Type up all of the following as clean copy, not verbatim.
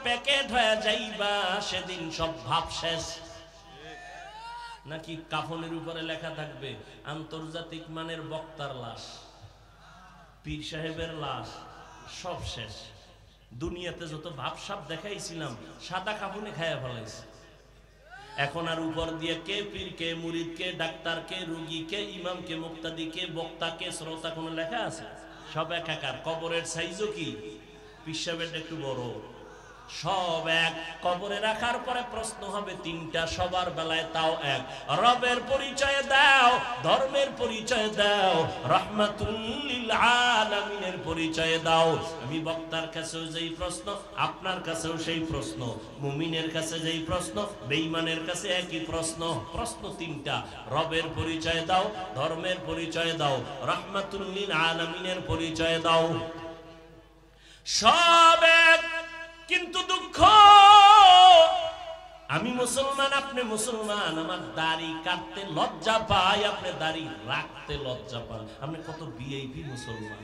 Packet হয়ে যাইবা সেদিন সব ভাব শেষ। নাকি কাফনের উপরে লেখা থাকবে আন্তর্জাতিক মানের বক্তার লাশ, পীর সাহেবের লাশ, সব শেষ। দুনিয়াতে যত ভাবসাব দেখাইছিলাম সাদা কাফনে খায়া ফেলাইছে। এখন আর উপর দিয়ে কে পীর, কে মুরিদ, কে ডাক্তার, কে রুগী, কে ইমাম, কে মুক্তাদি, কে বক্তা, কে শ্রোতা কোন লেখা আছে? সব একাকার। কবরের সাইজও কি পীর সাহেবের একটু বড়, সব এক। কবরে রাখার পরে প্রশ্ন হবে তিনটা, সবার বেলায় তাও এক। রবের পরিচয় দাও, ধর্মের পরিচয় দাও, রাহমাতুল লিল আলামিনের পরিচয় দাও। আমি বক্তার কাছেও যেই প্রশ্ন, আপনার কাছেও সেই প্রশ্ন, মুমিনের কাছে যেই প্রশ্ন, বেঈমানের কাছে একই প্রশ্ন। প্রশ্ন তিনটা, রবের পরিচয় দাও, ধর্মের পরিচয় দাও, রাহমাতুল লিল আলামিনের পরিচয় দাও। সব এক, কিন্তু দুঃখ আমি মুসলমান, আপনি মুসলমান, আমার দাড়ি কাটতে লজ্জা পাই, আপনি দাড়ি রাখতে লজ্জা পান। আপনি কত ভিআইপি মুসলমান।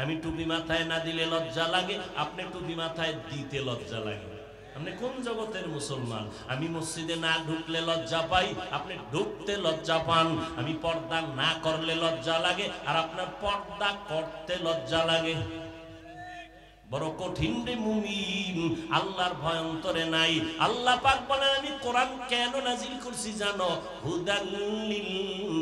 আমি টুপি মাথায় না দিলে লজ্জা লাগে, আপনি টুপি মাথায় দিতে লজ্জা লাগে। আপনি কোন জগতের মুসলমান? আমি মসজিদে না ঢুকলে লজ্জা পাই, আপনি ঢুকতে লজ্জা পান। আমি পর্দা না করলে লজ্জা লাগে, আর আপনার পর্দা করতে লজ্জা লাগে। বড় কঠিন রে মুমিন, আল্লাহর ভয় অন্তরে নাই। আল্লাহ পাক বলেন আমি কোরআন কেন নাজিল করছি জানো? হুদাল লিল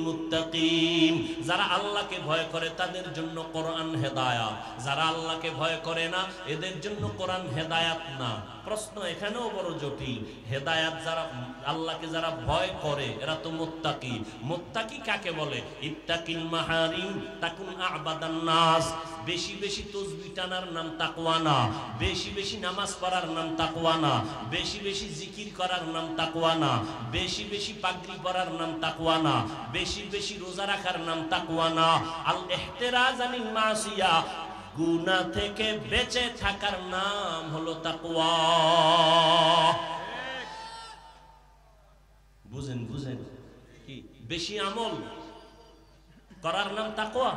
মুত্তাকিন। যারা আল্লাহকে ভয় করে তাদের জন্য কোরআন হেদায়াত, যারা আল্লাহকে ভয় করে না এদের জন্য কোরআন হেদায়াত না। প্রশ্ন এখানেও বড় জটিল। হেদায়াত যারা, আল্লাহকে যারা ভয় করে এরা তো মুত্তাকি। মুত্তাকি কাকে বলে? ইত্তাকিল মাহারিম তাকুন আবাদান নাস। বেশি বেশি তাসবিহ টানার নাম তাকওয়া না, বেশি বেশি নামাজ পড়ার নাম তাকওয়া না, বেশি বেশি জিকির করার নাম তাকওয়া না, বেশি বেশি পাগড়ি পরার নাম তাকওয়া না, বেশি বেশি রোজা রাখার নাম তাকওয়া না। আল ইহতিরাজ আনিল মাসিয়া, গুনাহ থেকে বেঁচে থাকার নাম হলো তাকওয়া। বুঝেন বুঝেন কি? বেশি আমল করার নাম তাকওয়া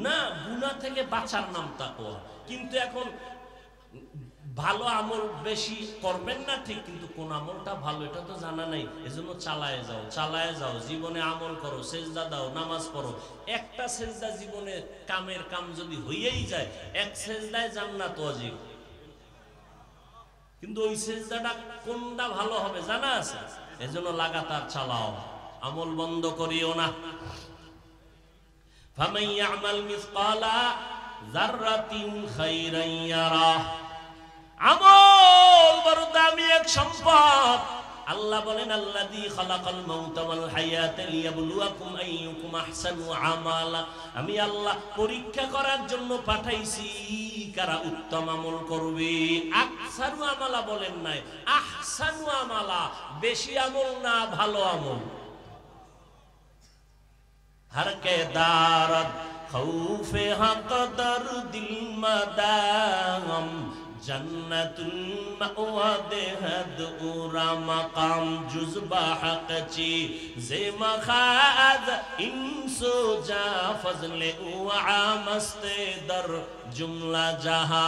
না, গুনাহ থেকে বাঁচার নাম তাকওয়া। কিন্তু এখন ভালো আমল বেশি করবেন না ঠিক, কিন্তু কোন আমলটা ভালো এটা তো জানা নাই। এজন্য চালায় যাও, চালায় যাও, জীবনে আমল করো, সেজদা দাও, নামাজ পড়ো। একটা সেজদা জীবনে কামের কাম যদি হইয়েই যায়, এক সেজদায় জান্নাত ওয়াজিব। কিন্তু ওই সেজদাটা কোনটা ভালো হবে জানা আছে? এজন্য লাগাতার চালাও, আমল বন্ধ করিও না। ফামান ইয়ামাল মিসকালা যাররাতিন খাইরান ইয়ারাহ। আমল বড় দামি এক সম্পদ। আল্লাহ বলেন আল্লাযী খালাকাল মাউতা ওয়াল হায়াতা লিয়াবলুয়াকুম আইয়ুকুম আহসানু আমালা। আমি আল্লাহ পরীক্ষা করার জন্য পাঠাইছি কারা উত্তম আমল করবে। আকসারু আমালা বলেন নাই, আহসানু আমালা। বেশি আমল না, ভালো আমল। हर के दारत खौफे हक दर दिल मदाम जन्नतुल मअवा देहद उरा मकाम जुज़बा हक़ची ज़े मखाद इंसो जा फज़ले उआ मस्ते दर जुमला जहा।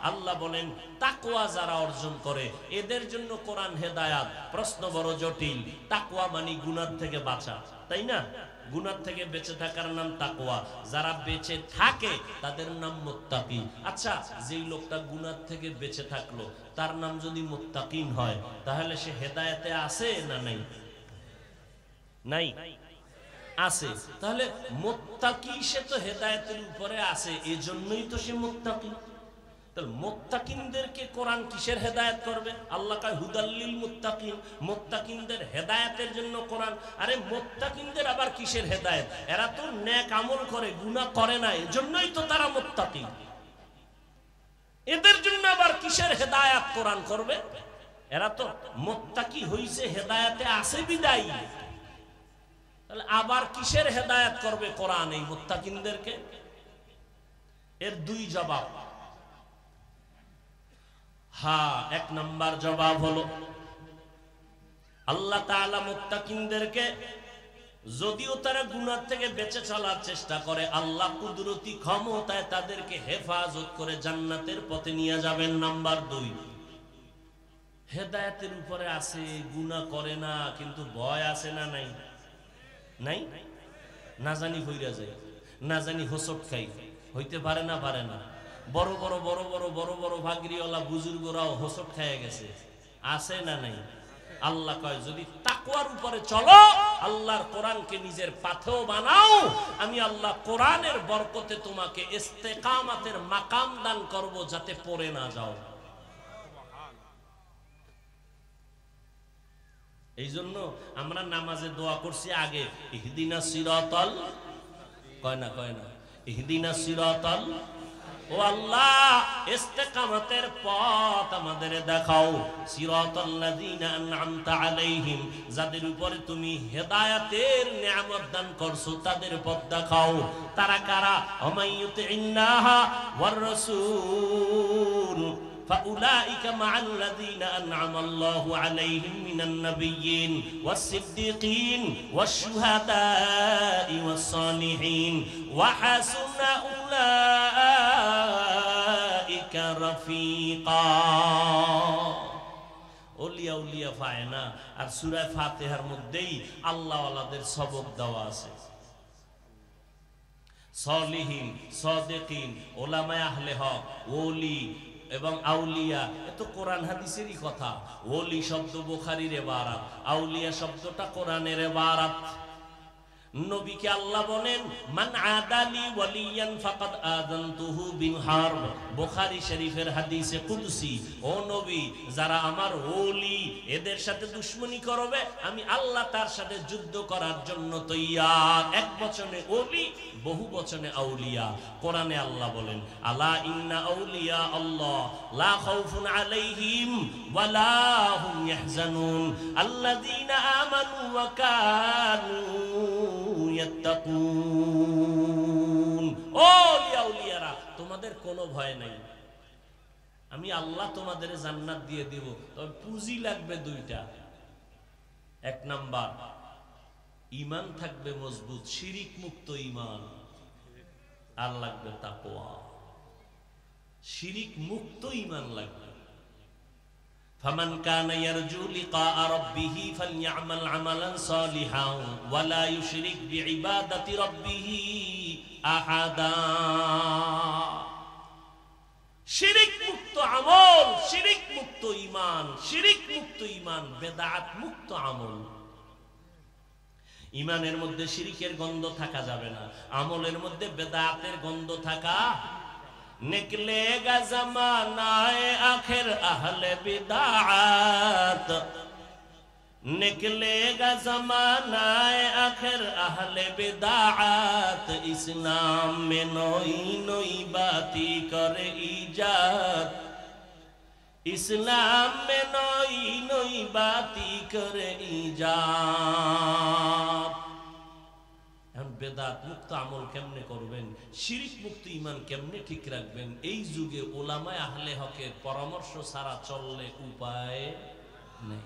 আল্লাহ বলেন তাকওয়া যারা অর্জন করে এদের জন্য কোরআন হেদায়াত। প্রশ্ন বড় জটিল। তাকওয়া মানে গুনাহ থেকে বাঁচা, তাই না? গুনাহ থেকে বেঁচে থাকার নাম তাকওয়া। যারা বেঁচে থাকে তাদের নাম মুত্তাকি। আচ্ছা, যেই লোকটা গুনাহ থেকে বেঁচে থাকলো তার নাম যদি মুত্তাকিন হয়, তাহলে সে হেদায়েতে আছে না নাই? নাই, আছে। তাহলে মুত্তাকি সে তো হেদায়েতের উপরে আছে, এজন্যই তো সে মুত্তাকি। মুত্তাকিনদেরকে কোরআন কিসের হেদায়েত করবে? আল্লাহ কয় হুদাল্লিল মুত্তাকিন, মুত্তাকিনদের হেদায়েতের জন্য কোরআন। আরে মুত্তাকিনদের আবার কিসের হেদায়েত? এরা তো নেক আমল করে, গুনাহ করে না, এজন্যই তো তারা মুত্তাকি। এদের জন্য আবার কিসের হেদায়েত কোরআন করবে? এরা তো মুত্তাকি হইছে, হেদায়েতে আছে বিদায়। তাহলে আবার কিসের হেদায়েত করবে কোরআন এই মুত্তাকিনদেরকে? এর দুই জবাব। হ্যাঁ, এক নাম্বার জবাব হলো আল্লাহ তাআলা মুত্তাকিনদেরকে যদিও তারা গুনাহ থেকে বেঁচে চলার চেষ্টা করে, আল্লাহ কুদরতি ক্ষমতায় তাদেরকে হেফাজত করে জান্নাতের পথে নিয়ে যাবেন। নাম্বার 2, হেদায়েতের উপরে আছে, গুনাহ করে না, কিন্তু ভয় আছে না নাই? নাই, না জানি হইরা যায়, না জানি হোঁচট খাই, হইতে পারে না, পারে না। বড় বড় বড় বড় বড় বড় ভাগরিওয়ালা বুজুর্গরাও হোঁচট খাইয়া গেছে, আছে না নাই? আল্লাহ কয় যদি তাকওয়ার উপরে চলো, আল্লাহর কোরআনকে নিজের পাথেও বানাও, আমি আল্লাহ কোরআনের বরকতে তোমাকে ইস্তেকামাতের মাকাম দান করব, যাতে পড়ে না যাও। এই জন্য আমরা নামাজে দোয়া করছি আগে, ইহদিনাস সিরাতাল, কয় না ইহদিনাস সিরাতাল, ও আল্লাহ ইস্তেকামতের পথ আমাদের দেখাও, সিরাতাল্লাযীনা আন'আমতা আলাইহিম, যাদের উপরে তুমি হেদায়েতের নিয়ামত দান করছো তাদের পথ দেখাও। তারা কারা? আমাইয়ুতি'ন্নাহা ওয়ার রাসূল فأولئك مع الذين أنعم الله عليهم من النبيين والصديقين والشهداء والصالحين وحسن أولئك رفيقا। ওলিয়া উলিয়া ফায়না। আর সূরা ফাতিহার মধ্যেই আল্লাহ ওয়ালাদের সবক দেওয়া আছে, সলিহিন, সাদিকিন, উলামায়ে আহলে হক, ওলি এবং আউলিয়া। এত কোরআন হাদিসেরই কথা। ওলি শব্দ বুখারীর ইবারাত, আউলিয়া শব্দটা কোরআনের ইবারাত। নবীকে আল্লাহ বলেন মান আদালি ওয়ালিয়ান ফাকাদ আযানতুহু বিল হারব, বুখারী শরীফের হাদিসে কুদসি। ও নবী, যারা আমার ওলি, এদের সাথে দুশমনি করবে, আমি আল্লাহ তার সাথে যুদ্ধ করার জন্য তৈয়ার। এক বচনে ওলি, বহু বচনে আউলিয়া। কোরআনে আল্লাহ বলেন আলা ইন্না আউলিয়া আল্লাহ লা খাউফুন আলাইহিম ওয়া লা হুম ইয়াহজানুন আল্লাযীনা আমানু ওয়া কানু ইয়াত্তাকুন। ও আউলিয়ারা, তোমাদের কোনো ভয় নাই, আমি আল্লাহ তোমাদের জান্নাত দিয়ে দিব। তবে পুঁজি লাগবে দুইটা। এক নাম্বার, ঈমান থাকবে মজবুত, শিরিক মুক্ত ঈমান। আর লাগবে তাকওয়া, শিরিক মুক্ত ঈমান লাগবে। ফামান কানা ইয়ারজু লিকা রাব্বিহি ফালইআমাল আমালান সালিহান ওয়া লা ইউশরিক বিইবাদাতি রাব্বিহি আহাদা। শিরিক মুক্ত আমল, শিরিক মুক্ত ঈমান, শিরিক মুক্ত ঈমান, বেদাত মুক্ত আমল। ঈমানের মধ্যে শিরিকের গন্ধ থাকা যাবে না, আমলের মধ্যে বেদাতের গন্ধ থাকা। निकलेगा ज़मानाए आखिर अहले बिदाअत, निकलेगा ज़मानाए आखिर अहले बिदाअत, इस्लाम में नई नई बाती करे इजाद, इस्लाम में नई नई बाती करे इजाद। বেদাত মুক্ত আমল কেমনে করবেন, শিরিক মুক্ত ঈমান কেমনে ঠিক রাখবেন, এই যুগে উলামায়ে আহলে হকের পরামর্শ ছাড়া চললে উপায় নেই।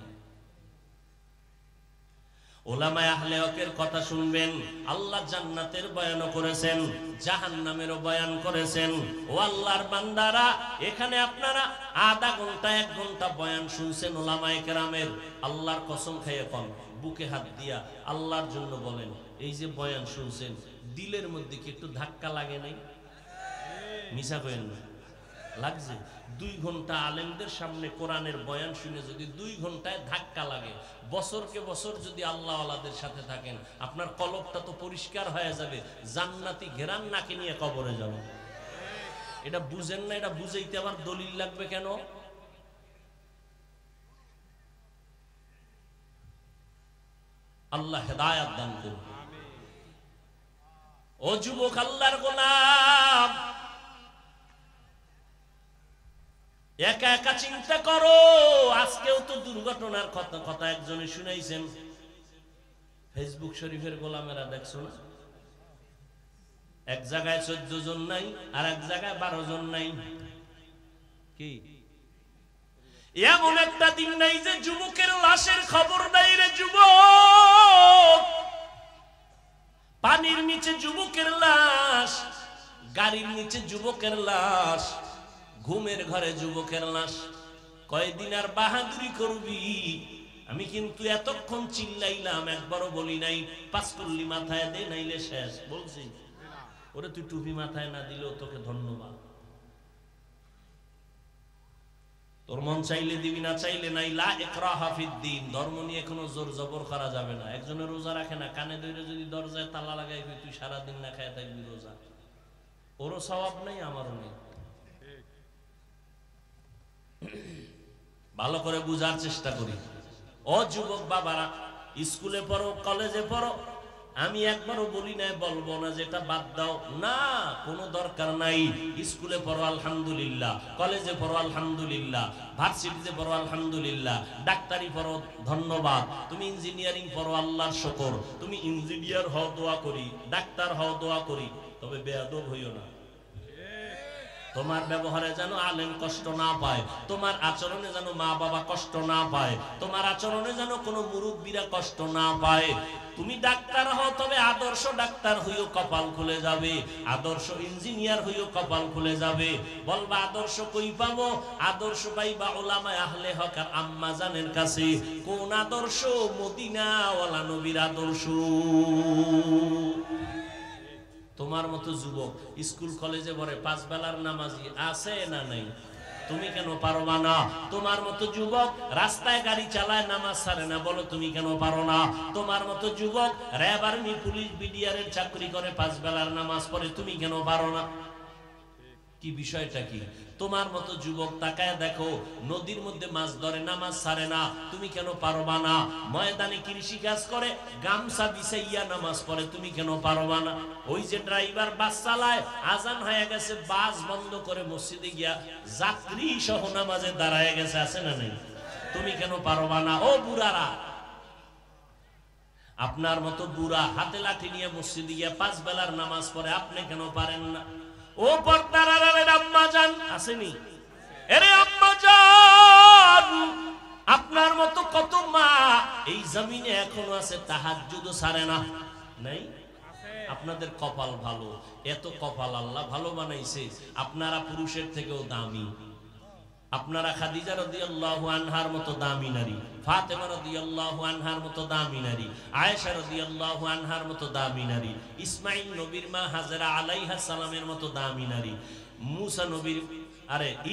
উলামায়ে আহলে হকের কথা শুনবেন। আল্লাহ জান্নাতের বয়ানও করেছেন, জাহান্নামেরও বয়ান করেছেন। ও আল্লাহর বান্দারা, এখানে আপনারা আধা ঘন্টা 1 ঘন্টা বয়ান শুনছেন উলামায়ে কেরামের। আল্লাহর কসম খাইয়ে কোন, বুকে হাত দিয়া আল্লাহর জন্য বলেন, এই যে বয়ান শুনছেন, দিলের মধ্যে কি একটু ধাক্কা লাগে নাই? মিছা কইেন না, লাগছে। 2 ঘন্টা আলেমদের সামনে কোরআনের বয়ান শুনে যদি 2 ঘন্টায় ধাক্কা লাগে, বছরকে বছর যদি আল্লাহ ওয়ালাদের সাথে থাকেন, আপনার কলবটা তো পরিষ্কার হয়ে যাবে, জান্নাতি ঘেরান নাকি নিয়ে কবরে যাবে। এটা বুঝেন না? এটা বুঝাইতে আবার দলিল লাগবে কেন? আল্লাহ হেদায়েত দান করুন। ও যুবক, আল্লাহর গোলাম, একা একা চিন্তা করো। আজকেও তো দুর্ঘটনার কথা একজনে শুনাইছেন, ফেসবুক শরীফের গোলামেরা, দেখছো না? এক জায়গায় 14 জন নাই, আর এক জায়গায় 12 জন নাই। কি এমন একটা দিন নাই যে যুবকের লাশের খবর নাই রে যুবক। পানির নিচে যুবকের লাশ, গাড়ির নিচে যুবকের লাশ, ঘুমের ঘরে যুবকের লাশ। কয়দিন আর বাহাদুরি করবি? আমি কিন্তু এতক্ষণ চিল্লাইলাম, একবারও বলি নাই পাঁচকল্লি মাথায় দে নাইলে শেষ। বলছি ওরে তুই টুপি মাথায় না দিলেও তোকে ধন্যবাদ। তোর মন চাইলে দিবি, না চাইলে নাই। লা ইকরাহা ফিদ্দীন। ধর্ম নিয়ে কোনো জোর জবর করা যাবে না। একজনের রোজা রাখে না, কানে ধরে যদি দরজায় তালা লাগাই তুই সারাদিন না খায় থাকবি রোজা, ওরও সওয়াব নেই, আমারও নেই। ভালো করে বুঝার চেষ্টা করি। ও যুবক বাবারা, স্কুলে পড়ো, কলেজে পড়ো, আমি একবারও বলি নাই, বলবো না যেটা বাদ দাও, না, কোনো দরকার নাই। স্কুলে পড়ো আলহামদুলিল্লাহ, কলেজে পড়ো আলহামদুলিল্লাহ, ভার্সিটিতে পড়ো আলহামদুলিল্লাহ, ডাক্তারি পড়ো ধন্যবাদ, তুমি ইঞ্জিনিয়ারিং পড়ো আল্লাহর শুকর, তুমি ইঞ্জিনিয়ার হও দোয়া করি, ডাক্তার হও দোয়া করি, তবে বেয়াদব হইও না। তোমার ব্যবহারে যেন আলেম কষ্ট না পায়, তোমার আচরণে যেন মা বাবা কষ্ট না পায়, তোমার আচরণে যেন কোনো মুরব্বীরা কষ্ট না পায়। তুমি ডাক্তার হও, তবে আদর্শ ডাক্তার হইও, কপাল খুলে যাবে। আদর্শ ইঞ্জিনিয়ার হইও, কপাল খুলে যাবে। বলবা আদর্শ কই পাবো? আদর্শ পাইবা উলামায়ে আহলে হক আর আম্মা জানের কাছে। কোন আদর্শ? মদিনা ওয়ালা নবীর আদর্শ। তোমার মতো যুবক স্কুল কলেজে পড়ে, পাঁচ বেলার নামাজি আছে না নাই? তুমি কেন পারবা না? তোমার মতো যুবক রাস্তায় গাড়ি চালায়, নামাজ ছাড়ে না, বলো তুমি কেন পারো না? তোমার মতো যুবক র্যাব, আর্মি, পুলিশ, বিডিআরের চাকরি করে, পাঁচ বেলার নামাজ পড়ে, তুমি কেন পারো না? কি বিষয়টা কি? তোমার মতো যুবক তাকায় দেখো, নদীর মধ্যে মাছ ধরে, নামাজ ছাড়ে না, তুমি কেন পারবা না? ময়দানে কৃষি কাজ করে, গামছা বিছাইয়া নামাজ পড়ে, তুমি কেন পারবা না? ওই যে ড্রাইভার বাস চালায়, আজান হয়ে গেছে, বাস বন্ধ করে মসজিদে গিয়া যাত্রী সহ নামাজে দাঁড়ায় গেছে, আছে না নেই? তুমি কেন পারবা না? ও বুড়ারা, আপনার মতো বুড়া হাতে লাঠি নিয়ে মসজিদে গিয়া পাঁচ বেলার নামাজ পড়ে, আপনি কেন পারেন না? ও পর্দার আড়ালের আম্মা জান, আসেনি? এরে আম্মা জান, আপনার মতো কত মা এই জমিনে এখনো আছে, তাহাজ্জুদও ছাড়ে না, নাই? আপনাদের কপাল ভালো, এত কপাল আল্লাহ ভালো বানাইছে, আপনারা পুরুষের থেকেও দামি। আপনারা খাদিজা রাদিয়াল্লাহু আনহার মতো দামি নারী, ফাতেমা রাদিয়াল্লাহু আনহার মতো দামি নারী, আয়েশা রাদিয়াল্লাহু আনহার মতো দামি নারী, ইসমাঈল নবীর মা হাজরা আলাইহিস সালামের মতো দামি নারী, মুসা নবীর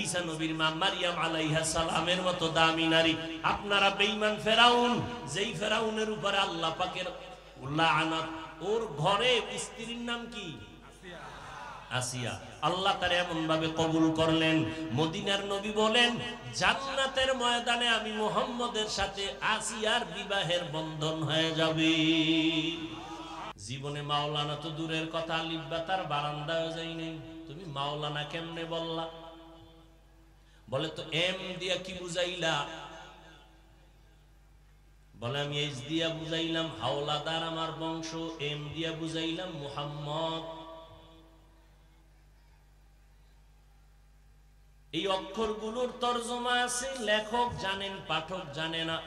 ঈসা নবীর মা মারইয়াম আলাইহিস সালামের মতো দামি নারী। আপনারা বেঈমান ফেরাউন, যেই ফেরাউনের উপরে আল্লাহ পাকের লাআনাত, ওর ঘরে স্ত্রীর নাম কি? আসিয়া। আল্লাহ তার এমন ভাবে কবুল করলেন, মদিনার নবী বলেন জান্নাতের ময়দানে আমি মুহাম্মদের সাথে আসিয়ার বিবাহের বন্ধন হয়ে যাবে। জীবনে মাওলানা তো দূরের কথা, লিব্বা তার বারান্দায় যাই নাই, তুমি মাওলানা কেমনে বললা? বলে তো এম দিয়া কি বুঝাইলা? বলে আমি এইচ দিয়া বুঝাইলাম হাওলাদার আমার বংশ, এম দিয়া বুঝাইলাম মুহাম্মদ। এই অক্ষরগুলোর তরজমা আছে, লেখক জানেন, পাঠক জানে না।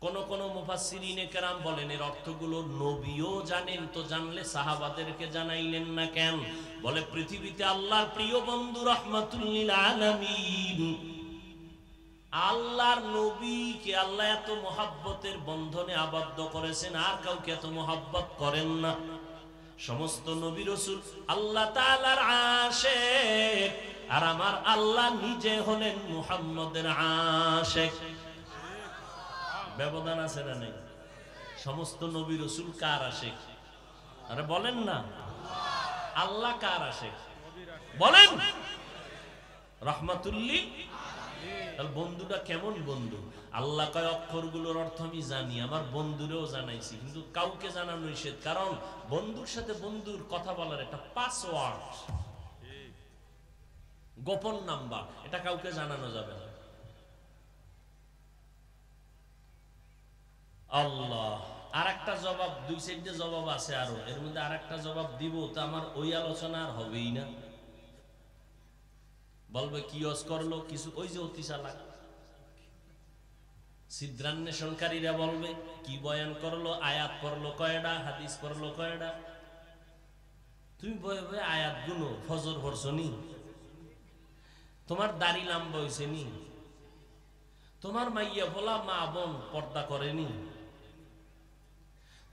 কোন কোন মুফাসসিরিনে কেরাম বলেন এর অর্থগুলো নবীও জানেন, তো জানলে সাহাবাদেরকে জানাইলেন না কেন? বলে পৃথিবীতে আল্লাহর প্রিয় বন্ধু রাহমাতুল লিল আলামিন, আল্লাহর নবীকে আল্লাহ এত মহাব্বতের বন্ধনে আবদ্ধ করেছেন, আর কাউকে এত মহাব্বত করেন না। সমস্ত নবী রাসূল আল্লাহ তাআলার আশিক, আর আমার আল্লাহ নিজে হলেন মুহাম্মদের আশিক। ব্যবধান আছে না নেই? সমস্ত নবী রাসূল কার আশিক? আরে বলেন না, আল্লাহ কার আশিক বলেন? রাহমাতুল লিল। তাহলে বন্ধুটা কেমন বন্ধু? আল্লাহ কয় অক্ষরগুলোর অর্থ আমি জানি, আমার বন্ধুরেও জানাইছি, কিন্তু কাউকে জানানো নিষেধ, কারণ বন্ধুর সাথে বন্ধুর কথা বলার একটা পাসওয়ার্ড, গোপন নাম্বার, এটা কাউকে জানানো যাবে না। আল্লাহ আর একটা জবাব, দুই সাইডে জবাব আছে আরো, এর মধ্যে আর একটা জবাব দিব, তো আমার ওই আলোচনা আর হবেই না। বলবে কি ওয়াজ করলো কিছু, ওই যে অতি চালাক, ছিদ্রান্বেষণকারীরা বলবে কি বয়ান করলো, আয়াত পড়লো কয়টা, হাদিস পড়লো কয়টা। তুমি বয়ে বয়ে আয়াত গুলো ফজর পড়ছো নি, তোমার দাড়ি লম্বা হয়েছে নি, তোমার মাইয়া বলা মা বোন পর্দা করেনি,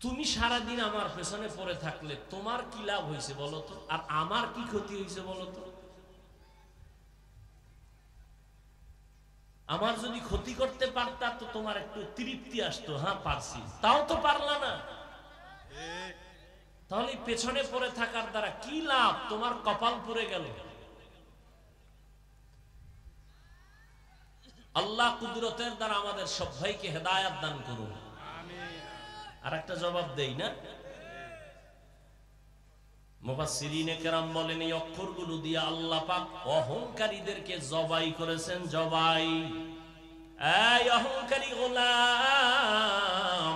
তুমি সারাদিন আমার পেছনে পড়ে থাকলে তোমার কি লাভ হয়েছে বলো তো, আর আমার কি ক্ষতি হয়েছে বলো তো। আমার যদি ক্ষতি করতে পারতা তো তোমার একটু তৃপ্তি আসতো, হ্যাঁ পারছি, তাও তো পারলা না। তাহলে পেছনে পড়ে থাকার দ্বারা কি লাভ, তোমার কপাল পুড়ে গেল। আল্লাহ কুদরতের দ্বারা আমাদের সব ভাইকে হেদায়াত দান করুন। আর একটা জবাব দেই না, মুফাসসিরিনে কেরাম বলেন এই অক্ষরগুলো দিয়ে আল্লাহ পাক অহংকারীদেরকে জবাই করেছেন। জবাই, এই অহংকারী গোলাম,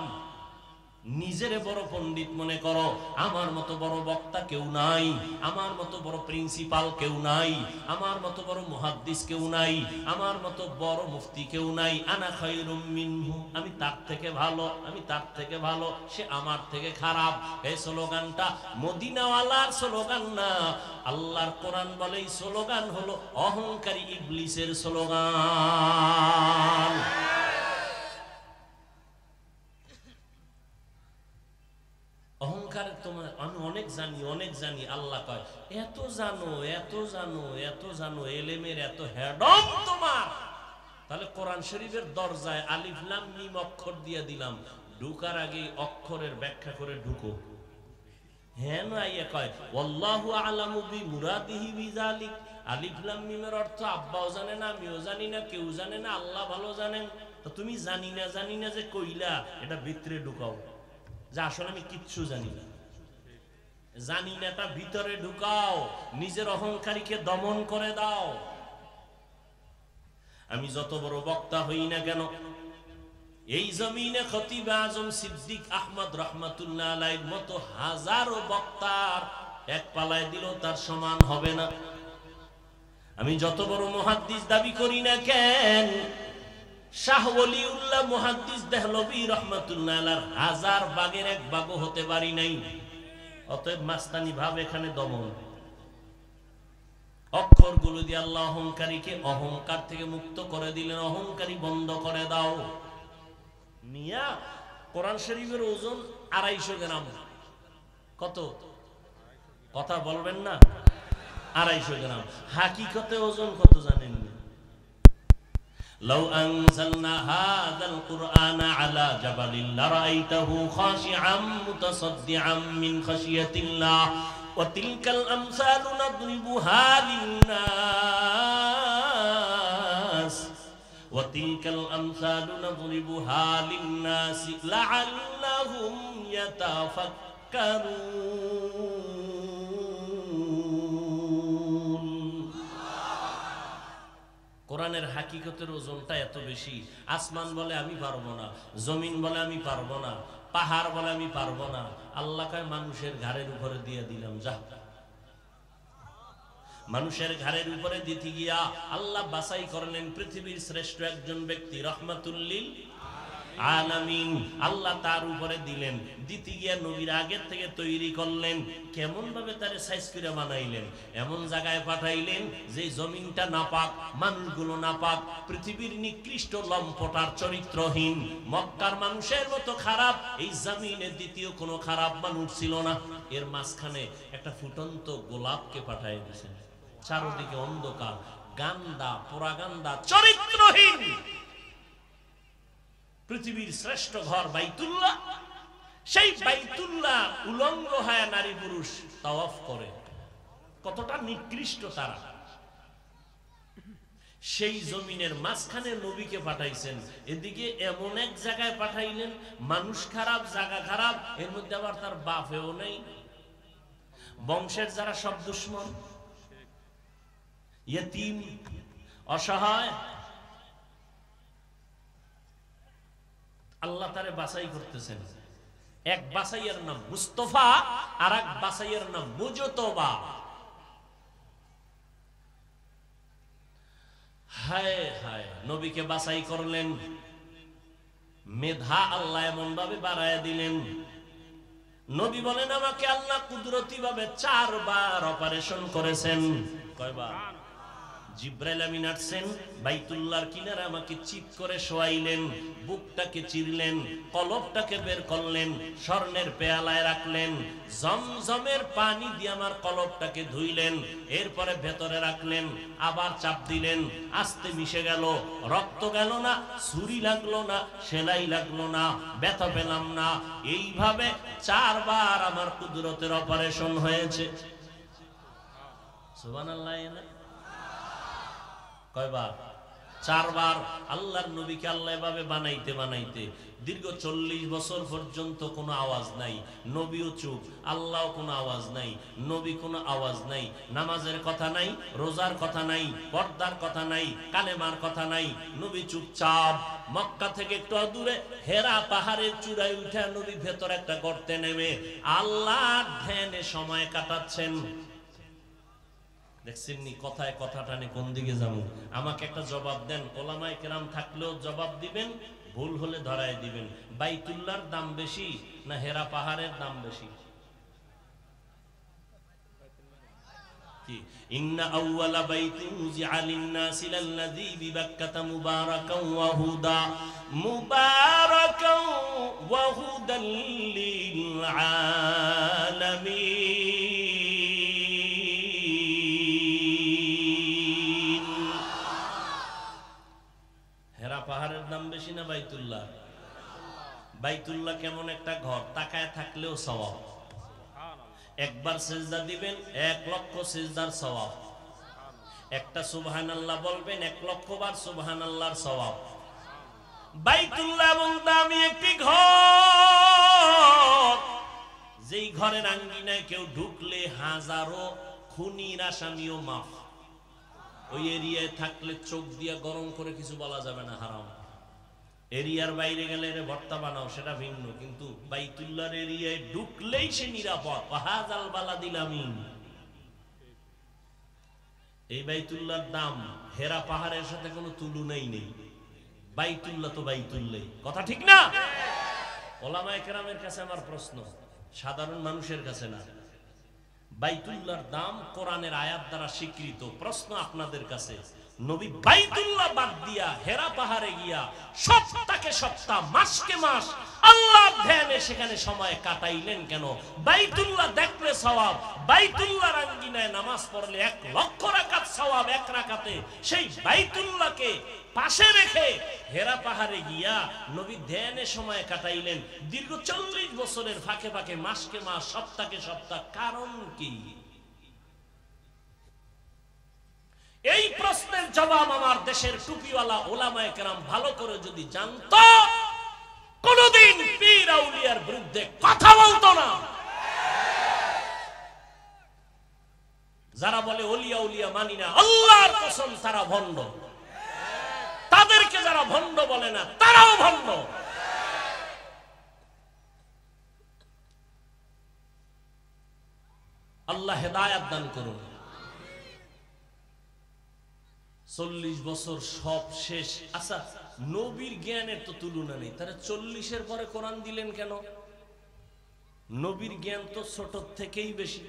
নিজেরে বড় পণ্ডিত মনে করো, আমার মতো বড় বক্তা কেউ নাই, আমার মতো বড় প্রিন্সিপাল কেউ নাই, আমার মতো বড় মুহাদ্দিস কেউ নাই, আমার মতো বড় মুফতি কেউ নাই। আনা খায়রুম মিনহু, আমি তার থেকে ভালো, আমি তার থেকে ভালো, সে আমার থেকে খারাপ। এই স্লোগানটা মদিনাওয়ালার স্লোগান না, আল্লাহর কোরআন বলে এই স্লোগান হলো অহংকারী ইবলিসের স্লোগান। অহংকার তোমার আমি অনেক জানি, অনেক জানি। আল্লাহ কয় এত জানো, এত জানো, এত জানো, এলেমের এত হেডম তোমার। তাহলে কোরআন শরীফের দরজায় আলিফ লাম মিম অক্ষর দিয়ে দিলাম, ঢুকার আগে অক্ষরের ব্যাখ্যা করে ঢুকো। হ্যাঁ না, ইয়ে কয় আল্লাহু আ'লামু বিমুরাদিহি বিযালিক। আলিফ লাম মিমের অর্থ আব্বাও জানে না, আমিও জানি না, কেউ জানে না, আল্লাহ ভালো জানেন। তো তুমি জানি না জানি না যে কইলা, এটা ভিতরে ঢুকাও যে আসলে আমি কিচ্ছু জানি না। জানি না তা ভিতরে ঢুকাও, নিজের অহংকারীকে দমন করে দাও। আমি যত বড় বক্তা হই না কেন, এই জমিনে খতিব আজম সিদ্দিক আহমদ রহমাতুল্লাহ আলাইহির মতো হাজারো বক্তার এক পালায় দিল তার সমান হবে না। আমি যত বড় মুহাদ্দিস দাবি করি না কেন, শাহ ওলিউল্লাহ মুহাদ্দিস দেহলভী রহমাতুল্লাহ আলাইহির হাজার বাগের এক বাগও হতে পারি নাই। অতএব মাস্তানি ভাব এখানে দমন। অক্ষরগুলো দিয়ে আল্লাহ অহংকারীকে অহংকার থেকে মুক্ত করে দিলেন। অহংকারী বন্ধ করে দাও। মিয়া কোরআন শরীফের ওজন 250 গ্রাম। কত? কথা বলবেন না? 250 গ্রাম। হাকিকতে ওজন কত জানেন? لو أنزلنا هذا القرآن على جبل لرأيته خاشعا متصدعا من خشية الله وتلك الأمثال نضربها للناس وتلك الأمثال نضربها للناس لعلهم يتفكرون। কোরআনের হাকিকতের ওজনটা এত বেশি। আসমান বলে আমি পারবো না, জমিন বলে আমি পারবো না, পাহাড় বলে আমি পারবো না। আল্লাহ কয় মানুষের ঘাড়ের উপরে দিয়ে দিলাম, যা। মানুষের ঘাড়ের উপরে দিতে গিয়া আল্লাহ বাছাই করলেন পৃথিবীর শ্রেষ্ঠ একজন ব্যক্তি, রহমাতুল লিল আলামিন। আল্লাহ তার উপরে দিলেন। দিতে গিয়া নবীর আগের থেকে তৈরি করলেন। কেমন ভাবে তারে সাইজ করে বানাইলেন, এমন জায়গায় পাঠাইলেন যে জমিনটা নাপাক, মানুষগুলো নাপাক, পৃথিবীর নিকৃষ্ট লম্পটার চরিত্রহীন মক্কার মানুষের মতো খারাপ এই জমিনে দ্বিতীয় কোনো খারাপ মানুষ ছিল না। এর মাঝখানে একটা ফুটন্ত গোলাপকে পাঠাই দিয়েছেন। চারদিকে অন্ধকার, গান্দা, পোড়াগান্দা, চরিত্রহীন পৃথিবীর শ্রেষ্ঠ ঘর বাইতুল্লাহ। সেই বাইতুল্লাহ উলঙ্গ হয়ে নারী পুরুষ তাওয়াফ করে। কতটা নিকৃষ্ট তারা। সেই জমিনের মাঝখানে নবীকে পাঠাইছেন। এদিকে এমন এক জায়গায় পাঠাইলেন, মানুষ খারাপ, জায়গা খারাপ, এর মধ্যে আবার তার বাপেও নেই। বংশের যারা সব দুশ্মন, ইয়েতিম, অসহায়, আল্লাহ তারে বাছাই করতেছেন। এক বাছাইয়ের নাম মুস্তফা, আর এক বাছাইয়ের নাম মুজতবা। হায় হায়, নবীকে বাছাই করলেন। মেধা আল্লাহ এমন ভাবে বাড়ায় দিলেন, নবী বলেন আমাকে আল্লাহ কুদরতি ভাবে 4 বার অপারেশন করেছেন। কয়বার? জিব্রাইল আমিন আসছেন, বাইতুল্লাহর কিনারে আমাকে চিৎ করে শোয়াইলেন, বুকটাকে চিরলেন, কলবটাকে বের করলেন, স্বর্ণের পেয়ালায় রাখলেন, জমজমের পানি দিয়ে আমার কলবটাকে ধুইলেন, এরপরে ভেতরে রাখলেন, আবার চাপ দিলেন, আস্তে মিশে গেল, রক্ত গেল না, ছুরি লাগলো না, সেলাই লাগলো না, ব্যথা পেলাম না। এইভাবে 4 বার আমার কুদরতের অপারেশন হয়েছে। সুবহানাল্লাহ। কয়বার? 4 বার। আল্লাহর নবীকে আল্লাহ এভাবে বানাইতে বানাইতে দীর্ঘ 40 বছর পর্যন্ত কোনো আওয়াজ নাই, নবীও চুপ, আল্লাহও কোনো আওয়াজ নাই, নবী কোনো আওয়াজ নাই, নামাজের কথা নাই, রোজার কথা নাই, পর্দার কথা নাই, কালেমার কথা নাই, নবী চুপচাপ। মক্কা থেকে একটু দূরে হেরা পাহাড়ের চূড়ায় উঠে নবী ভেতর একটা গর্তে নেমে আল্লাহর ধ্যানে সময় কাটাচ্ছেন। দেখছেন নি কথায় কথা টানে কোন দিকে যাবো? আমাকে একটা জবাব দেন, ওলামায়ে কেরাম থাকলেও জবাব দিবেন, ভুল হলে ধরায় দিবেন। বাইতুল্লাহর দাম বেশি না হেরা পাহাড়ের দাম বেশি? কি? ইন্না আউওয়ালা বাইতিন উযিআ লিন-নাসি লাল্লাযী বিবাক্কাতা মুবারাকান ওয়া হুদা মুবারাকান ওয়া হুদাল লিল আলামিন। হেরা পাহাড়ের দাম বেশি না বাইতুল্লাহ? বাইতুল্লাহ কেমন একটা ঘর, তাকায় থাকলেও সওয়াব। একবার সিজদা দিবেন 1 লক্ষ সিজদার সওয়াব, একটা সুবহানাল্লাহ বলবেন 1 লক্ষ বার সুবহানাল্লাহর সওয়াব। বাইতুল্লাহ এমন দামি একটি ঘর, যেই ঘরের আঙ্গিনায় কেউ ঢুকলে হাজারো খুনির আসামিও মাফ। ওই এরিয়ায় থাকলে চোখ দিয়া গরম করে কিছু বলা যাবে না, হারাম। এরিয়ার বাইরে গেলে রে ভর্তা বানাও, সেটা ভিন্ন, কিন্তু বাইতুল্লাহর এরিয়ায় ঢুকলেই সে নিরাপদ। ওয়াহাজাল বালাদিল আমিন। এই বাইতুল্লাহর দাম হেরা পাহাড়ের সাথে কোনো তুলনাই নেই। বাইতুল্লাহ তো বাইতুল্লাহ, কথা ঠিক না? ওলামায়ে কেরামের কাছে আমার প্রশ্ন, সাধারণ মানুষের কাছে না। বাইতুল্লাহর দাম কোরআনের আয়াত দ্বারা স্বীকৃত। প্রশ্ন আপনাদের কাছে, নবী বাইতুল্লাহ বাদ দিয়া হেরা পাহাড়ে গিয়া সপ্তাহকে সপ্তাহ, মাসকে মাস আল্লাহর ধ্যানে সেখানে সময় কাটাইলেন কেন? বাইতুল্লাহ দেখলে সওয়াব, বাইতুল্লাহর আঙ্গিনায় নামাজ পড়লে 1 লক্ষ রাকাত সওয়াব 1 রাকাতে। সেই বাইতুল্লাহকে পাশে রেখে হেরা পাহাড়ে গিয়া নবী ধ্যানে সময় কাটাইলেন দীর্ঘ 40 বছরের ফাঁকে ফাঁকে, মাসকে মাস, সপ্তাহকে সপ্তাহ। কারণ কি? এই প্রশ্নের জবাব আমার দেশের টুপিওয়ালা ওলামায়ে কেরাম ভালো করে যদি জানতো, কোনদিন পীর আউলিয়ার বিরুদ্ধে কথা বলতো না। যারা বলে ওলিয়া উলিয়া মানি না, আল্লাহর কসম তারা ভণ্ড। তাদেরকে যারা ভণ্ড বলে না, তারাও ভণ্ড। আল্লাহ হেদায়েত দান করুন। 40 বছর সব শেষ। আচ্ছা, নবীর জ্ঞানের তো তুলনা নেই, তারা 40-এর পরে কোরআন দিলেন কেন? নবীর জ্ঞান তো ছোট থেকেই বেশি।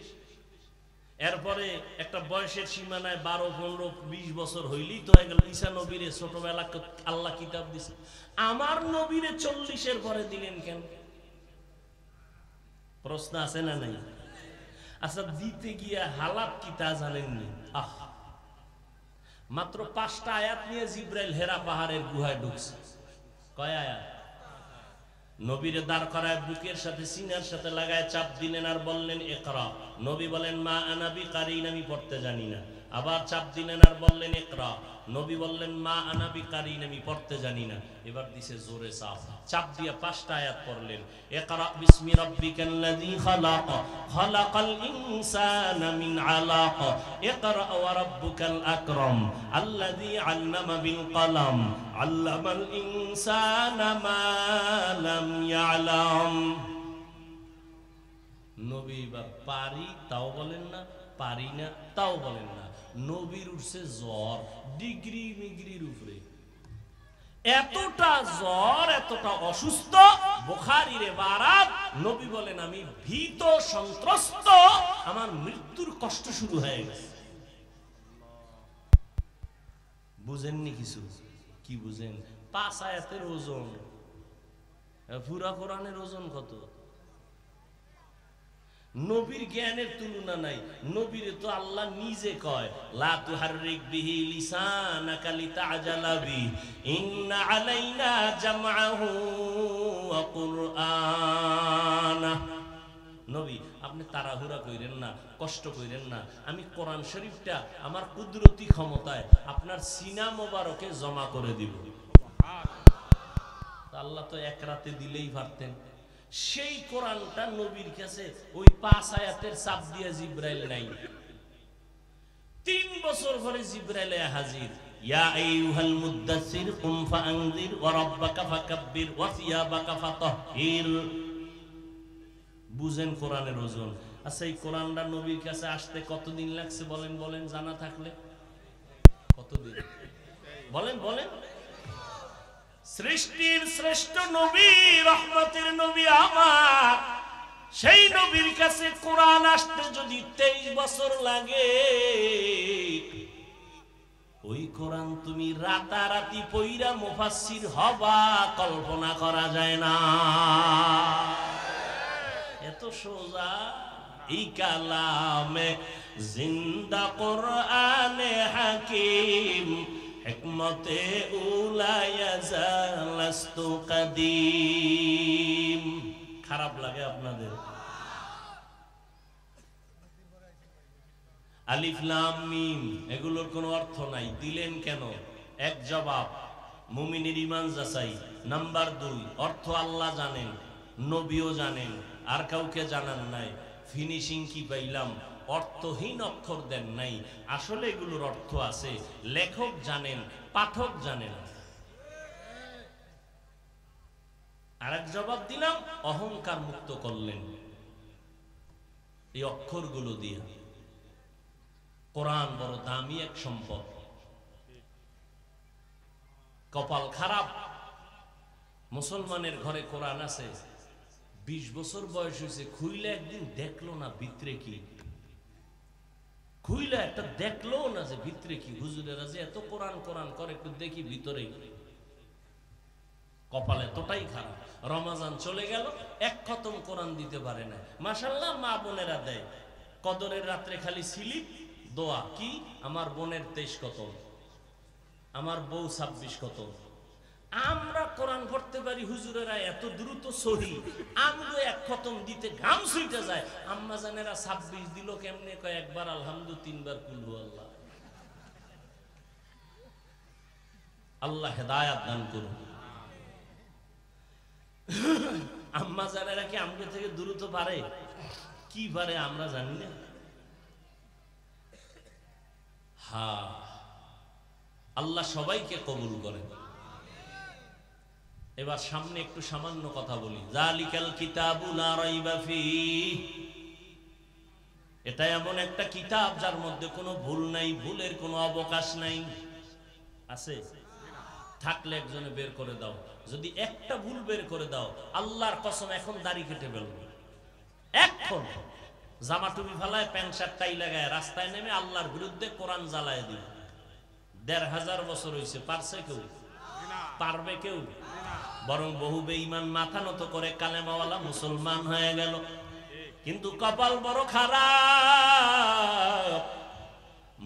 এরপরে একটা বয়সের সীমানায় 12, 15, 20 বছর হইলেই তো হয়ে গেল। ঈসা নবীরে ছোটবেলা আল্লাহ কিতাব দিছে, আমার নবীরে 40-এর পরে দিলেন কেন? প্রশ্ন আছে না নাই? আচ্ছা, দিতে গিয়া হালাত কি তা জানেননি? মাত্র 5টা আয়াত নিয়ে জিব্রাইল হেরা পাহাড়ের গুহায় ঢুকছে। কয় আয়াত? নবীরে দাঁড় করায় বুকের সাথে সিনার সাথে লাগায় চাপ দিলেন আর বললেন ইকরা। নবী বলেন মা আনা বিকারিন, আমি পড়তে জানি না। আবার চাপ দিলেন আর বললেন ইকরা। নবী বললেন মা আনা বিকারিন, আমি পড়তে জানি না। এবার দিছে জোরে চাপ দিয়ে 5টা আয়াত পড়লেন। ইকরা বিসমি রাব্বিকাল্লাযী খালাক, খালাকাল ইনসানা মিন আলাক, ইকরা ওয়া রাব্বুকাল আকরাম, আল্লাযী আল্লামা বিল কলম, আল্লামাল ইনসানা মা লাম ইয়ালাম। নবী বা পারি তাও বলেন না, পারি না তাও বলেন না। নবীর উঠছে জ্বর, ডিগ্রি মিগ্রির উপরে। এতটা জ্বর, এতটা অসুস্থ, বুখারীর ইবারাত, নবী বলেন আমি ভীত সন্ত্রস্ত, আমার মৃত্যুর কষ্ট শুরু হয়ে গেছে। বুঝেননি কিছু? কি বুঝেন? 5 আয়াতের ওজন, পুরা কোরআনের ওজন কত? নবীর জ্ঞানের তুলনা নাই। নবীরে তো আল্লাহ নিজে কয় লা তুহাররিক বিহি লিসানাকা লিতাআজালা বি ইন্না আলাইনা জামআহু ওয়া কুরআনা। নবী আপনি তাড়াহুড়া কইরেন না, কষ্ট কইরেন না, আমি কোরআন শরীফটা আমার কুদরতি ক্ষমতায় আপনার সিনা মোবারকে জমা করে দিব। আল্লাহ তো এক রাতে দিলেই পারতেন। সেই কোরআনটা নবীর কাছে ওই 5 আয়াতের চাপ দিয়ে জিবরাইল নাই। 3 বছর পরে জিবরাইল হাজির। ইয়া আইয়ুহাল মুদ্দাসসির কুম ফাআনজির ওয়া রাব্বাকা ফাকাব্বির ওয়া সিয়াবাকা ফাতাহহির। বুঝেন কোরআনের ওজন? আচ্ছা এই কোরআনটা নবীর কাছে আসতে কতদিন লাগছে বলেন? বলেন জানা থাকলে কতদিন বলেন? বলেন। সৃষ্টির শ্রেষ্ঠ নবী, রহমতের নবী আমার, সেই নবীর কাছে কোরআন আসতে যদি 23 বছর লাগে, ওই কোরআন তুমি রাতারাতি পইরা মুফাসসির হবা, কল্পনা করা যায় না। এত সোজা এই কালামে জিন্দা কোরআনে হাকিম, হিকমতে উলায়া জালাস্তু কাদিম। খারাপ লাগে আপনাদের? আলিফ লাম মিম এগুলোর কোনো অর্থ নাই, দিলেন কেন? এক জবাব, মুমিনের ঈমান যাচাই। নাম্বার 2, অর্থ আল্লাহ জানেন, নবীও জানেন, আর কাউকে জানান নাই। ফিনিশিং কি পাইলাম? অর্থহীন অক্ষর দেন নাই। আসলে এগুলোর অর্থ আছে, লেখক জানেন, পাঠক জানেন। আরেক জবাব দিলাম, অহংকার মুক্ত করলেন এই অক্ষরগুলো দিয়ে। কোরআন বড় দামি এক সম্পদ। কপাল খারাপ, মুসলমানের ঘরে কোরআন আছে, 20 বছর বয়স হয়েছে, খুইলে একদিন দেখলো না ভিতরে কি, খুইলা একটা দেখলো না যে ভিতরে কি। হুজুরেরা যে এত কোরআন কোরআন করে, একটু দেখি ভিতরে। কপাল এতটাই খারাপ। রমাজান চলে গেল, এক খতম কোরআন দিতে পারে না। মাশাআল্লাহ মা বোনেরা দেয়, কদরের রাত্রে খালি স্লিপ দোয়া, কি আমার বোনের 23 খতম, আমার বউ 26 খতম। আমরা কোরআন পড়তে পারি, হুজুরেরা এত দ্রুত সহি, আমগো এক খতম দিতে ঘাম ছুটে যায়। আম্মা জানেরা 26 দিল কেমনে? কয় একবার আলহামদুলিল্লাহ, 3 বার কুল হুয়াল্লাহ। আল্লাহ হেদায়েত দান করুন। আম্মা জানেরা কি আমগো থেকে দ্রুত পারে? কি পারে আমরা জানি না। হ্যাঁ, আল্লাহ সবাইকে কবুল করেন। এবার সামনে একটু সামান্য কথা বলি। জালিকাল কিতাবু লা রাইবা ফীহ, এটা এমন একটা কিতাব যার মধ্যে কোনো ভুল নাই, ভুলের কোনো অবকাশ নাই। আছে? থাকলে একজনে বের করে দাও। যদি একটা ভুল বের করে দাও, আল্লাহর কসম এখন দাড়ি কেটে ফেলবে। এখন জামা টুপি ফালায়, প্যান্ট শার্ট টাই লাগায় রাস্তায় নেমে আল্লাহর বিরুদ্ধে কোরআন জ্বালায় দিবে। 1500 বছর হয়েছে, পারছে কেউ? পারবে কেউ? বরং বহু বেঈমান মাথা নত করে কালেমাওয়ালা মুসলমান হয়ে গেল। কিন্তু কপাল বড় খারাপ,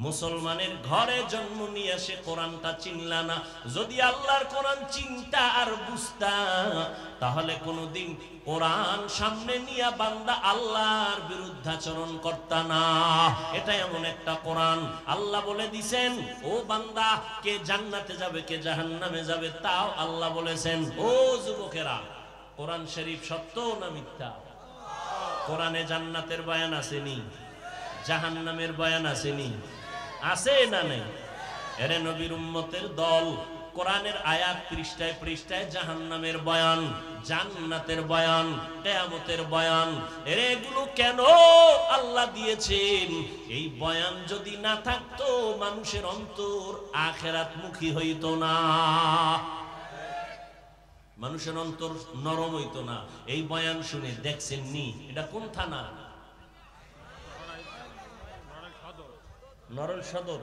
মুসলমানের ঘরে জন্ম নিয়ে সে কোরআনটা চিনলা না। যদি আল্লাহর কোরআন চিন্তা আর বুঝতা, তাহলে কোনোদিন কোরআন সামনে নিয়ে বান্দা আল্লাহর বিরুদ্ধাচরণ করতা না। এটা এমন একটা কোরআন, আল্লাহ বলে দিছেন ও বান্দা, কে জান্নাতে যাবে কে জাহান্নামে যাবে তাও আল্লাহ বলেছেন। ও যুবকেরা, কোরআন শরীফ সত্য না মিথ্যা? কোরআনে জান্নাতের বয়ান আসেনি? জাহান্নামের বয়ান আসেনি? আছে না নেই? এরে নবীর উম্মতের দল, কোরআনের আয়াত পৃষ্ঠায় পৃষ্ঠায় জাহান্নামের বয়ান, জান্নাতের বয়ান, কিয়ামতের বয়ান। এরে এগুলো কেন আল্লাহ দিয়েছেন? এই বয়ান যদি না থাকতো, মানুষের অন্তর আখিরাতমুখী হইতো না। মানুষের অন্তর নরম হইতো না। এই বয়ান শুনে দেখছেন নি এটা কোন থানা? নড়াইল সদর,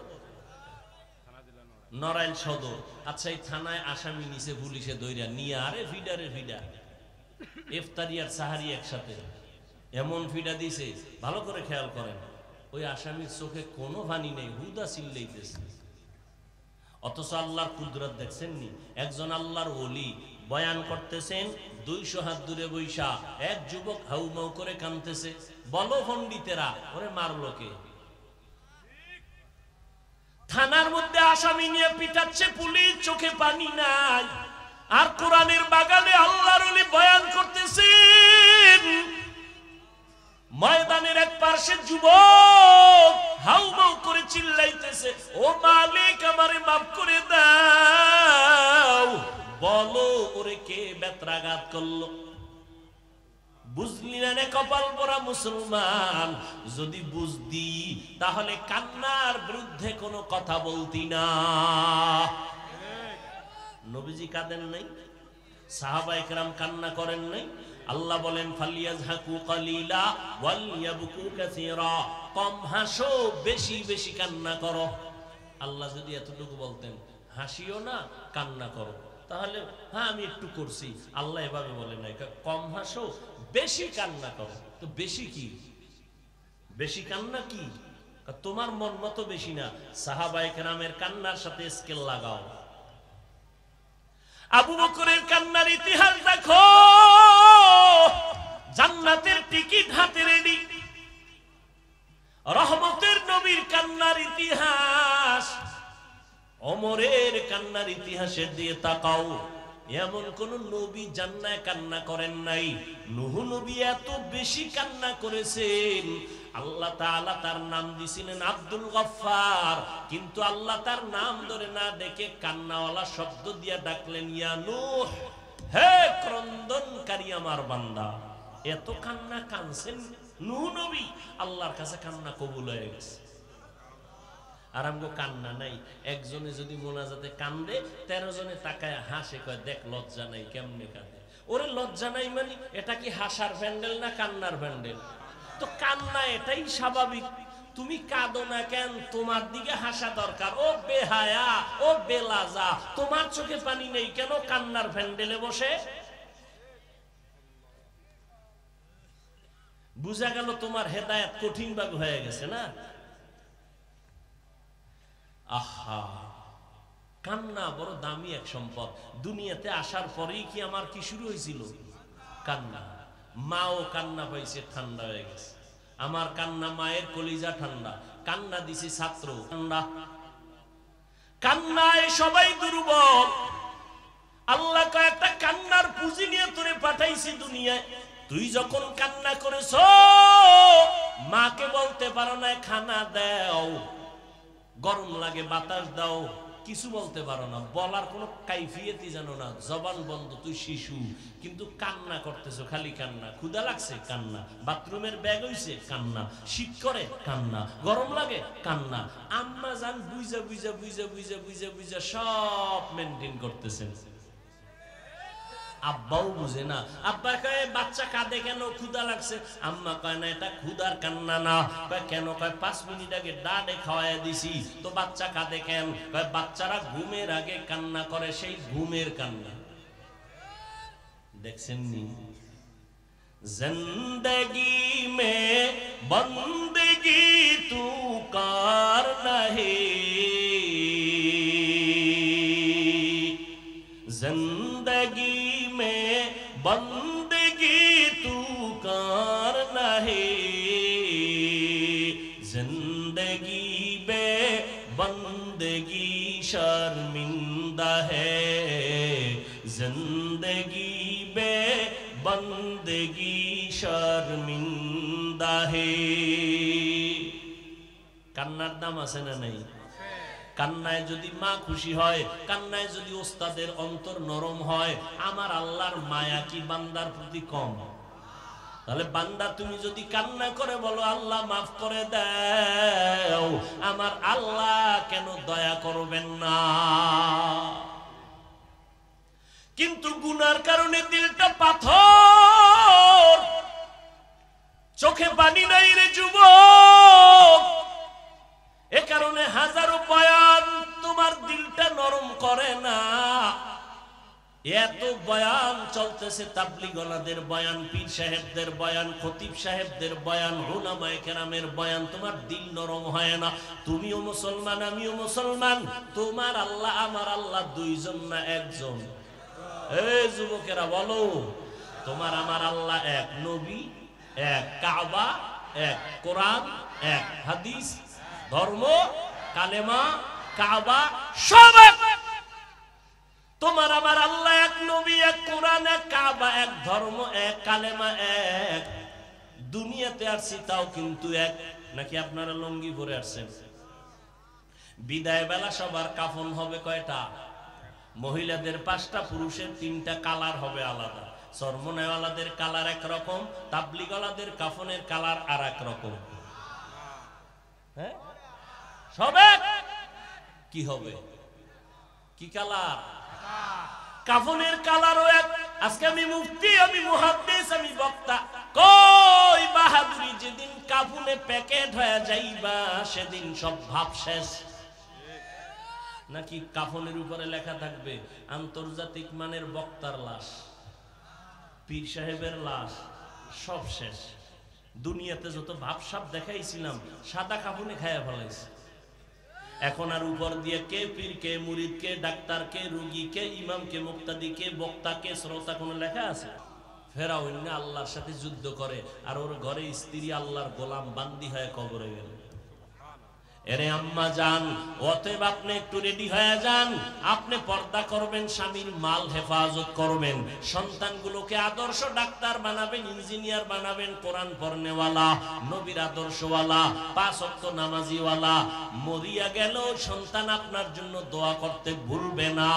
নড়াইল সদর। আচ্ছা, এই থানায় আসামি নিচে পুলিশে দইরা নিয়ে আরে ফিডারে ফিডা, ইফতারি আর সাহারি একসাথে এমন ফিডা দিছে, ভালো করে খেয়াল করেন। ওই আসামির চোখে কোনো পানি নেই, হুদা চিল্লাইতেছে। অথচ আল্লাহর কুদরত দেখছেন নি? একজন আল্লাহর ওলি বয়ান করতেছেন, 200 হাত দূরে বৈশা এক যুবক হাউমাউ করে কাঁদতেছে। বলো পণ্ডিতেরা, ওরে মারলো কে? থানার মধ্যে আসামি নিয়ে পিটাচ্ছে পুলিশ, চোখে পানি নাই। আর কোরআনের বাগানে আল্লাহর ওলি বয়ান করতেছেন। ময়দানের এক পাশে যুবক হাউমাউ করে চিল্লাইতেছে, ও মালিক আমারে মাফ করে দাও। বলো ওরে কে বেত্রাঘাত করলো? বুঝলি না রে কপাল পরা মুসলমান, যদি বুঝতি তাহলে কান্নার বিরুদ্ধে কোনো কথা বলতি না। নবীজি কাঁদেন নাই, সাহাবায়ে কেরাম কান্না করেন নাই। আল্লাহ বলেন ফালিয়াজহাকু কালিলা ওয়ালিয়াবকু কাসীরা, কম হাসো বেশি বেশি কান্না করো। আল্লাহ যদি এতটুকু বলতেন হাসিও না কান্না করো, তাহলে হ্যাঁ আমি একটু করছি। আল্লাহ এভাবে বলে নাই, কম হাসো বেশি কান্না করো। তো বেশি কি? বেশি কান্না কি? তোমার মন মতো বেশি না, সাহাবায়ে কেরামের কান্নার সাথে স্কেল লাগাও। আবু বকরের কান্নার ইতিহাস দেখো, জান্নাতের টিকিট হাতে রেডি। রহমতের নবীর কান্নার ইতিহাস, ওমরের কান্নার ইতিহাসের দিয়ে তাকাও। এমন কোন নবী জান্নাতে কান্না করেন নাই। নূহ নবী এত বেশি কান্না করেছেন, আল্লাহ তাআলা তার নাম দিয়েছিলেন আব্দুল গফফার, কিন্তু আল্লাহ তার নাম ধরে না ডেকে কান্নাওয়ালা শব্দ দিয়া ডাকলেন, ইয়া নূহ, হে ক্রন্দনকারী আমার বান্দা। এত কান্না কানছেন নূহ নবী, আল্লাহর কাছে কান্না কবুল হয়ে গেছে। আর আমগো কান্না নাই। একজনে যদি মোনাজাতে কান্দে, 13 জনে তাকায় হাসে, কয় দেখ লজ্জা নাই কেমনে কাঁদে। ওরে লজ্জা নাই মানে এটা কি হাসার প্যান্ডেল না কান্নার প্যান্ডেল? তো কান্না এটাই স্বাভাবিক। তুমি কাঁদো না কেন? তোমার দিকে হাসা দরকার। ও বেহায়া, ও বেলাজা, তোমার চোখে পানি নেই কেন কান্নার প্যান্ডেলে বসে? বুঝা গেল তোমার হেদায়েত কঠিন ভাবে হয়ে গেছে না? আহা, কান্না বড় দামি এক সম্পদ। দুনিয়াতে আসার পরেই কি আমার কি শুরু হয়েছিল? কান্না। মাও কান্না পাইছে, ঠান্ডা হয়ে গেছে। আমার কান্না মায়ের কলিজা ঠান্ডা, কান্না দিছে ছাত্র ঠান্ডা। কান্নায় সবাই দুর্বল। আল্লাহ কয়েকটা কান্নার পুঁজি নিয়ে তোরে পাঠাইছি দুনিয়ায়। তুই যখন কান্না করেছ, মাকে বলতে পারো না খানা দাও, গরম লাগে বাতাস দাও, কিছু বলতে পারো না, বলার কোনো কাইফিয়তই জানো না, জবান বন্ধ, তুই শিশু, কিন্তু কান্না করতেছো, খালি কান্না। ক্ষুধা লাগছে কান্না, বাথরুমের ব্যাগ হইছে কান্না, শীত করে কান্না, গরম লাগে কান্না। আম্মা জান বুঝা বুঝা বুঝা বুঝা বুঝা বুঝা সব মেনটেন করতেছেন। আব্বাও বুঝে না। আব্বা কয় বাচ্চা কাঁদে কেন? ক্ষুধা লাগছে। আম্মা কয় না এটা ক্ষুধার কান্না না। কয় কেন? কয় 5 মিনিট আগে ডাডে খাওয়াই দিছি, তো বাচ্চা কাঁদে কেন? কয় বাচ্চারা ঘুমের আগে কান্না করে, সেই ঘুমের কান্না। দেখছেন নি? জিন্দেগি মে বন্দেগি তু কার নাহি, जिंदगी में बंदगी तू कर नहीं, जिंदगी बे बंदगी शर्मिंदा है, जिंदगी बे बंदगी शर्मिंदा है। কান্নার দাম আছে না নাই? কান্নায় যদি মা খুশি হয়, কান্নায় যদি ওস্তাদের অন্তর নরম হয়, আমার আল্লাহর মায়া কি বান্দার প্রতি কম? তাহলে বান্দা তুমি যদি কান্না করে বলো আল্লাহ মাফ করে দাও, আমার আল্লাহ কেন দয়া করবেন না? কিন্তু গুনার কারণে দিলটা পাথর, চোখে পানি নাই রে যুবক। এ কারণে হাজারো বয়ান তোমার দিলটা নরম করে না। এত বয়ান চলতেছে, তাবলীগওয়ালাদের বয়ান, পীর সাহেবদের বয়ান, খতিব সাহেবদের বয়ান, উলামায়ে কেরামের বয়ান, তোমার দিল নরম হয় না। তুমিও মুসলমান, আমিও মুসলমান, তোমার আল্লাহ আমার আল্লাহ দুইজন না একজন? এই যুবকেরা বলো, তোমার আমার আল্লাহ এক, নবী এক, কাবা এক, কোরআন এক, হাদিস, ধর্ম, কালেমা, কাবা সব এক। তোমার আমার আল্লাহ এক, নবী এক, কোরআন এক, কাবা এক, ধর্ম এক, কালেমা এক। দুনিয়াতে আসছি তাও কিন্তু এক। নাকি আপনারা লুঙ্গি পরে আসছেন? বিদায় বেলা সবার কাফন হবে কয়টা? মহিলাদের 5টা, পুরুষের 3টা, কালার হবে আলাদা। সরমনাওয়ালাদের কালার একরকম, তাবলীগওয়ালাদের কাফনের কালার আর এক রকম। হ্যাঁ, সব এক। কি হবে? কি কালার? কাফনের কালারও এক। আজকে আমি মুফতি, আমি মুহাদ্দিস, আমি বক্তা, কই বাহাদুরি, যেদিন কাফনে প্যাকেট হয়ে যাইবা সেদিন সব ভাব শেষ। নাকি কাফনের উপরে লেখা থাকবে আন্তর্জাতিক মানের বক্তার লাশ, পীর সাহেবের লাশ, সব শেষ। দুনিয়াতে যত ভাবসাব দেখাইছিলাম সাদা কাফনে খায়া ফেলাইছে। এখন আর উপর দিয়ে কে পীর, কে মুরিদ, কে ডাক্তার, কে রোগী, কে ইমাম, কে মুক্তাদি, কে বক্তা, কে শ্রোতা কোন লেখা আছে? ফেরাউন না আল্লাহর সাথে যুদ্ধ করে, আর ওর ঘরে স্ত্রী আল্লাহর গোলাম বান্দি হয়ে কবরে গেল। এরে আম্মা যান, অতএব আপনি একটু রেডি হয়ে যান। আপনি পর্দা করবেন, স্বামীর মাল হেফাজত করবেন, সন্তানগুলোকে আদর্শ ডাক্তার বানাবেন, ইঞ্জিনিয়ার বানাবেন, কোরআন পড়নেওয়ালা, নবীর আদর্শওয়ালা, 5 ওয়াক্ত নামাজিওয়ালা। মরিয়া গেল সন্তান আপনার জন্য দোয়া করতে ভুলবে না।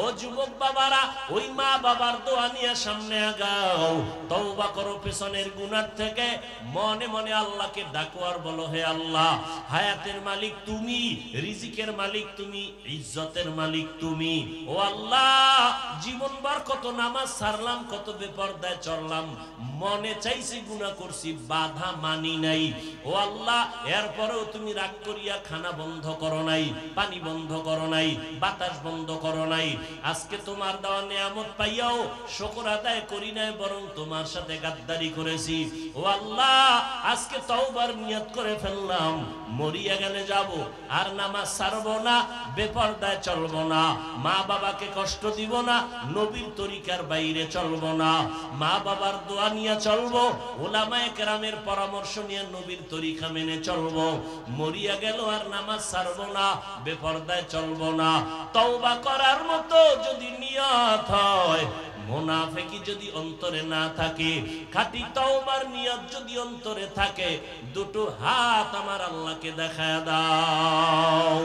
ও যুবক বাবারা, ওই মা বাবার দোয়া নিয়ে সামনে আগাও। তওবা করো পেছনের গুনাহ থেকে, মনে মনে আল্লাহকে ডাকো আর বলো, হে আল্লাহ, হায়াতের মালিক তুমি, রিজিকের মালিক তুমি, ইজ্জতের মালিক তুমি। ও আল্লাহ, জীবনভর কত নামাজ ছাড়লাম, কত বেপরদায় চললাম, মনে চাইছি গুনাহ করছি, বাধা মানি নাই। ও আল্লাহ, এরপরেও তুমি রাগ করিয়া খানা বন্ধ করো নাই, পানি বন্ধ করো নাই, বাতাস বন্ধ করো নাই। আজকে তোমার দেওয়া নিয়ামত পাইয়াও শুকর আদায় করি নাই, বরং তোমার সাথে গাদ্দারি করেছি। ও আল্লাহ, আজকে তওবার নিয়ত করে ফেললাম, মরিয়া গেলে যাব, আর নামাজ ছাড়বো না, বেপরদায় চলবো না, মা বাবাকে কষ্ট দিব না, নবীর তরিকার বাইরে চলবো না, মা বাবার দোয়া নিয়ে চলবো, উলামায়ে কেরামের পরামর্শ নিয়ে নবীর তরিকা মেনে চলবো। মরিয়া গেল আর নামাজ ছাড়বো না, বেপরদায় চলবো না। তওবা করার মতো যদি নিয়ত হয়, মুনাফিকি যদি অন্তরে না থাকে, খাঁটি তওবার নিয়ত যদি অন্তরে থাকে, দুটো হাত আমার আল্লাহকে দেখায় দাও।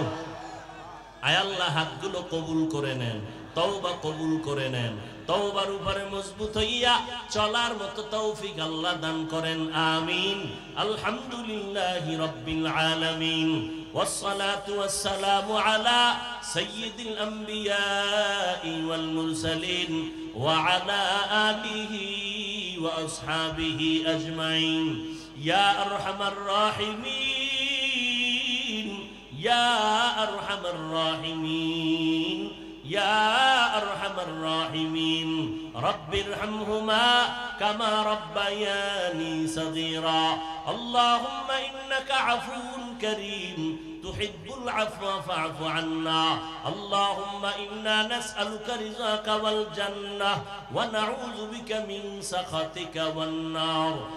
আয় আল্লাহ, হাতগুলো কবুল করে নেন, তওবা কবুল করে নেন। তওবার উপরে মজবুত হইয়া চলার মতো তৌফিক আল্লাহ দান করেন, আমিন। আলহামদুলিল্লাহি রাব্বিল আলামিন, والصلاة والسلام على سيد الأنبياء والمرسلين وعلى آله وأصحابه أجمعين. يا أرحم الراحمين، يا أرحم الراحمين، يا أرحم الراحمين. رب ارحمهما كما ربياني صغيرا. اللهم إنك عفو كريم تحب العفو فاعف عنا. اللهم إنا نسألك رضاك والجنة ونعوذ بك من سخطك والنار.